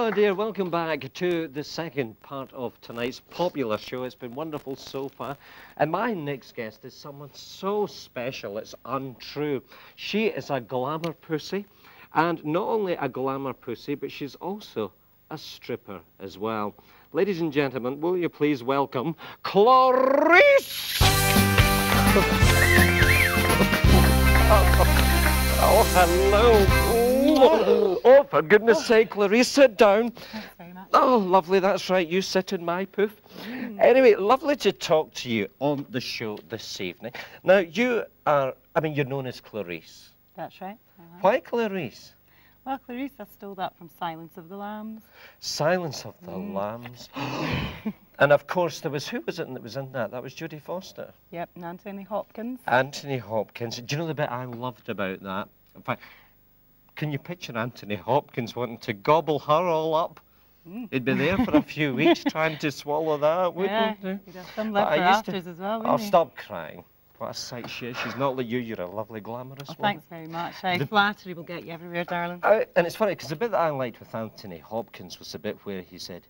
Oh dear, welcome back to the second part of tonight's popular show. It's been wonderful so far. And my next guest is someone so special, it's untrue. She is a glamour pussy, and not only a glamour pussy, but she's also a stripper as well. Ladies and gentlemen, will you please welcome Clarice? Oh, hello. Oh, for goodness sake, Clarice, sit down. Thanks very much. Oh, lovely, that's right, you sit in my poof. Anyway, lovely to talk to you on the show this evening. Now, you are, you're known as Clarice. That's right. Why Clarice? Well, Clarice, I stole that from Silence of the Lambs. Silence of the Lambs. And of course, who was it that was in that? That was Jodie Foster. Yep, and Anthony Hopkins. Anthony Hopkins. Do you know the bit I loved about that? In fact, can you picture Anthony Hopkins wanting to gobble her all up? He'd be there for a few weeks trying to swallow that, wouldn't he? He'd have some left for afters as well, wouldn't he? Stop crying. What a sight she is. She's not like you. You're a lovely, glamorous woman. Thanks very much. Flattery will get you everywhere, darling. And it's funny, because the bit that I liked with Anthony Hopkins was the bit where he said,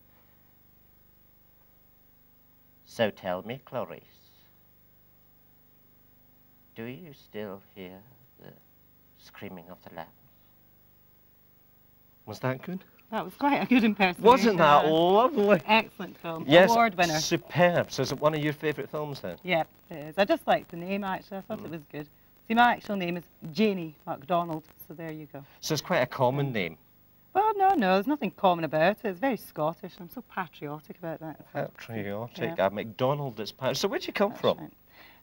"So tell me, Clarice, do you still hear the screaming of the lambs?" Was that good? That was quite a good impersonation. Wasn't that lovely? Excellent film. Yes, Award winner. Superb. So is it one of your favourite films then? Yeah, it is. I just liked the name, actually. I thought it was good. See, my actual name is Janie MacDonald, so there you go. So it's quite a common name. Well, no, there's nothing common about it. It's very Scottish. I'm so patriotic about that. Patriotic. Yeah. MacDonald is patriotic. So where'd you come from?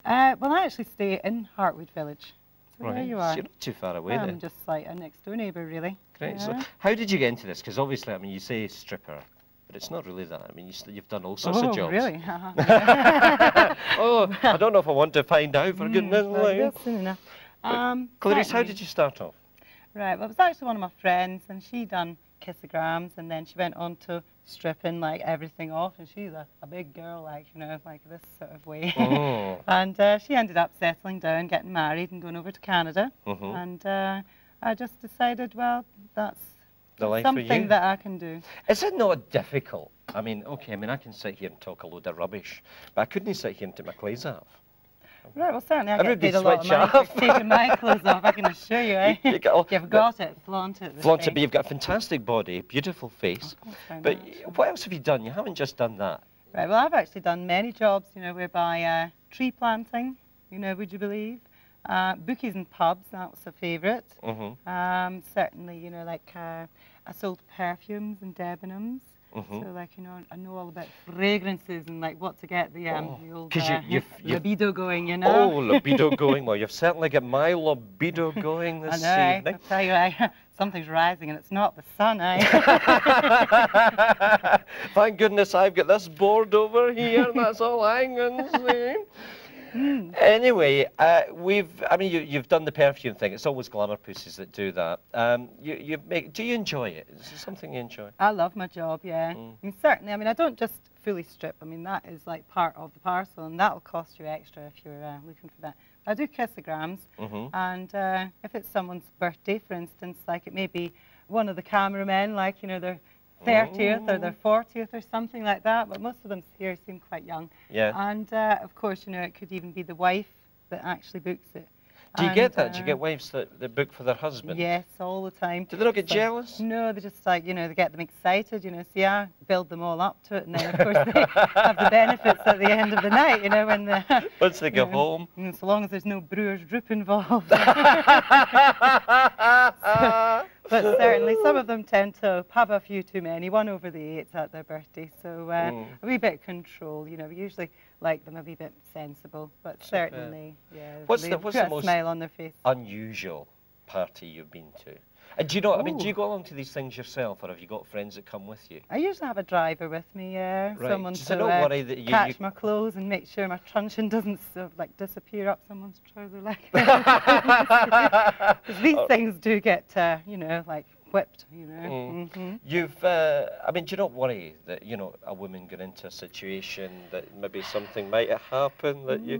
Right. Well, I actually stay in Hartwood Village. So right. There you are. So you're not too far away then. I'm just like a next door neighbour, really. Great. Yeah. So how did you get into this? Because obviously, you say stripper, but it's not really that. You've done all sorts of jobs. Oh, really? Oh, I don't know if I want to find out, for goodness sake. Soon enough. Clarice, how did you start off? Right, well, it was actually one of my friends, and she done kissograms, and then she went on to stripping, like, everything off, and she's a big girl, like, like this sort of way. Oh. And she ended up settling down, getting married, and going over to Canada. And I just decided, well, that's something that I can do. Is it not difficult? Okay, I can sit here and talk a load of rubbish, but I couldn't sit here and take my clothes off. Right, well, certainly I get paid a lot of money for taking my clothes off, I can assure you, eh? You've got it, flaunt it. Flaunt it, but you've got a fantastic body, beautiful face. But what else have you done? You haven't just done that. Right, well, I've actually done many jobs, whereby tree planting, would you believe? Bookies and pubs, that was a favourite. Certainly, I sold perfumes and debonums. So, I know all about fragrances and, what to get the old libido going, Oh, libido going. Well, you've certainly got my libido going this evening. I'll tell you, something's rising and it's not the sun, eh? Thank goodness I've got this board over here, and that's all hanging. Anyway, you've done the perfume thing. It's always glamour pussies that do that. Do you enjoy it? Is it something you enjoy? I love my job, yeah. Certainly, I don't just fully strip. that is like part of the parcel, and that'll cost you extra if you're looking for that. I do kissograms, and if it's someone's birthday, for instance, like it may be one of the cameramen, like, their 30th or their 40th or something like that, but most of them here seem quite young. Yeah. And of course, it could even be the wife that actually books it. Do you get that? Do you get wives that book for their husband? Yes, all the time. Do they not get jealous? No, they just like, they get them excited, see, I build them all up to it, and then of course they have the benefits at the end of the night, when the... Once they go home. So long as there's no brewer's droop involved. But certainly some of them tend to have a few too many, one over the 8 at their birthday, so a wee bit of control, we usually like them a wee bit sensible, but certainly, yeah, what's they the put a smile on their face. Unusual party you've been to? And do you know, do you go along to these things yourself, or have you got friends that come with you? I usually have a driver with me, someone so to don't worry that catch my clothes and make sure my truncheon doesn't sort of, disappear up someone's trouser leg. Because these things do get, whipped, You've, do you not worry that, a woman get into a situation that maybe something might happen that you,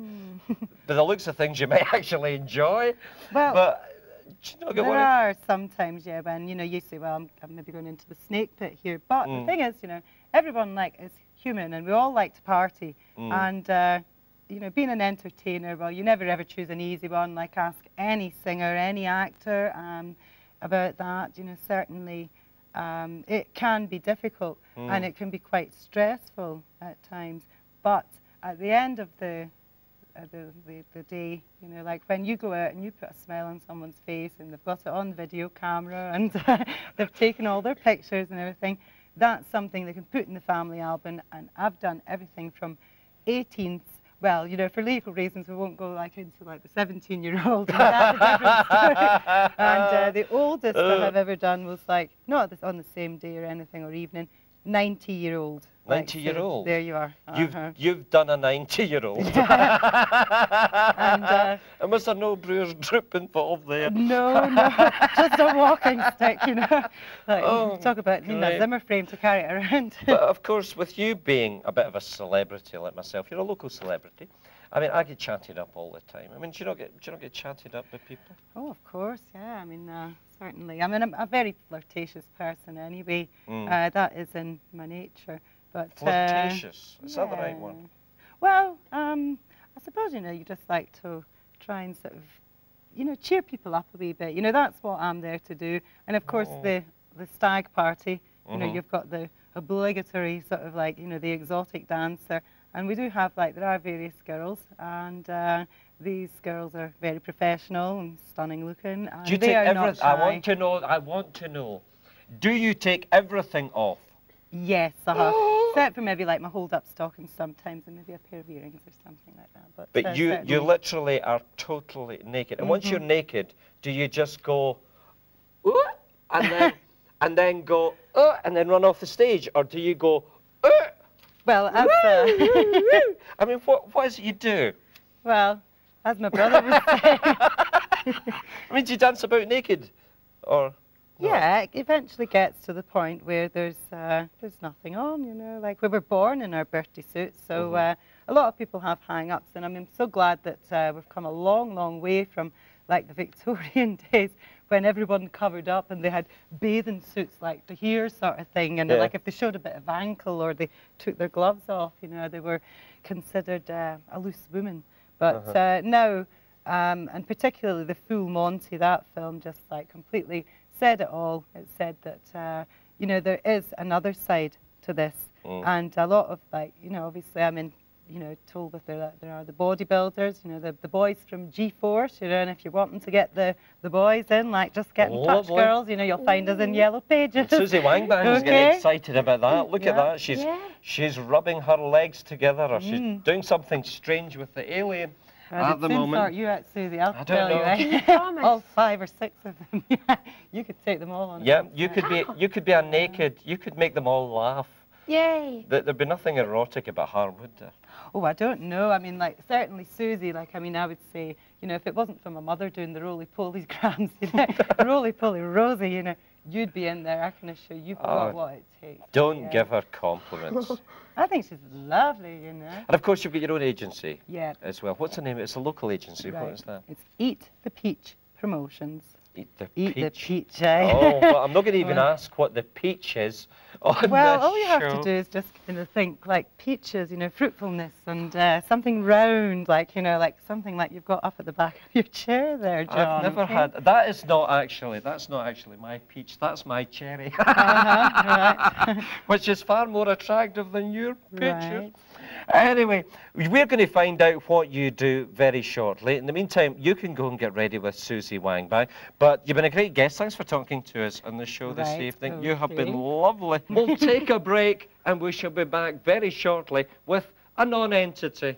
by the looks of things, you might actually enjoy? Well, but Do you not get There worried? are sometimes, yeah, when, you know, you say, well, I'm maybe going into the snake pit here. But the thing is, you know, everyone, like, is human, and we all like to party. And, you know, being an entertainer, well, you never ever choose an easy one. Like, ask any singer, any actor about that. You know, certainly it can be difficult and it can be quite stressful at times. But at the end of the day, you know, like when you go out and you put a smile on someone's face and they've got it on video camera and they've taken all their pictures and everything, that's something they can put in the family album. And I've done everything from 18th, well, you know, for legal reasons we won't go like into like the 17-year-old, that's a different story. And the oldest I have ever done was like, not on the same day or anything or evening, 90-year-old. 90-year-old? There you are. You've done a 90-year-old. And was there no Brewer's Droop involved there? No, just a walking stick, you know. Like, talk about needing a Zimmer frame to carry it around. But of course, with you being a bit of a celebrity like myself, you're a local celebrity. I mean, I get chatted up all the time. I mean, do you not get chatted up by people? Oh, of course, yeah. I mean, certainly. I mean, I'm a very flirtatious person anyway. That is in my nature. But flirtatious? Is that the right one? Well, I suppose, you know, you just like to try and sort of, you know, cheer people up a wee bit. You know, that's what I'm there to do. And of course, the stag party, you know, you've got the obligatory sort of like, you know, the exotic dancer. And we do have, like, there are various girls, and these girls are very professional and stunning looking. And do you take everything? I want to know. Do you take everything off? Yes, except for maybe like my hold-up stockings sometimes, and maybe a pair of earrings or something like that. But you literally are totally naked. And once you're naked, do you just go, ooh, and then and then go, and then run off the stage, or do you go, ooh? Well, as I mean, what is it you do? Well, as my brother was saying. I mean, do you dance about naked, or? Yeah, it eventually gets to the point where there's nothing on, you know, like we were born in our birthday suits, so a lot of people have hang-ups, and I'm so glad that we've come a long, long way from like the Victorian days when everyone covered up and they had bathing suits like to here sort of thing, and like if they showed a bit of ankle or they took their gloves off, you know, they were considered a loose woman. But now, and particularly the Full Monty, that film just like completely said it all. It said that, you know, there is another side to this. And a lot of, like, you know, obviously I'm in, you know, told that there are the bodybuilders, you know, the boys from G-Force, you know, and if you're wanting to get the boys in, like, just get in touch, girls, you know, you'll find us in Yellow Pages. Suzy Wang is getting excited about that. Look at that. She's rubbing her legs together, or she's doing something strange with the alien. At the moment. Sort you out, Suzy. I'll tell you. All 5 or 6 of them. You could take them all on. Yeah, you could be a naked. You could make them all laugh. Yay! There'd be nothing erotic about her, would there? Oh, I don't know. I mean, like, certainly Suzy, like, I mean, I would say, you know, if it wasn't for my mother doing the roly-poly grams, you know, roly-poly Rosie, you know, you'd be in there. I can assure you've got what it takes. Don't give her compliments. I think she's lovely, you know. And of course, you've got your own agency as well. What's the name? It's a local agency. What is that? It's Eat the Peach Promotions. Eat the peach, eh? Oh, well, I'm not going to even ask what the peach is on well, all you have to do is just kind of think, like, peaches, you know, fruitfulness, and something round, like, you know, like something like you've got up at the back of your chair there, John. I've never had, that's not actually my peach, that's my cherry. Right. Which is far more attractive than your picture. Right. Anyway, we're going to find out what you do very shortly. In the meantime, you can go and get ready with Suzy Wang. But you've been a great guest. Thanks for talking to us on the show this evening. You have been lovely. We'll take a break, and we shall be back very shortly with a non-entity.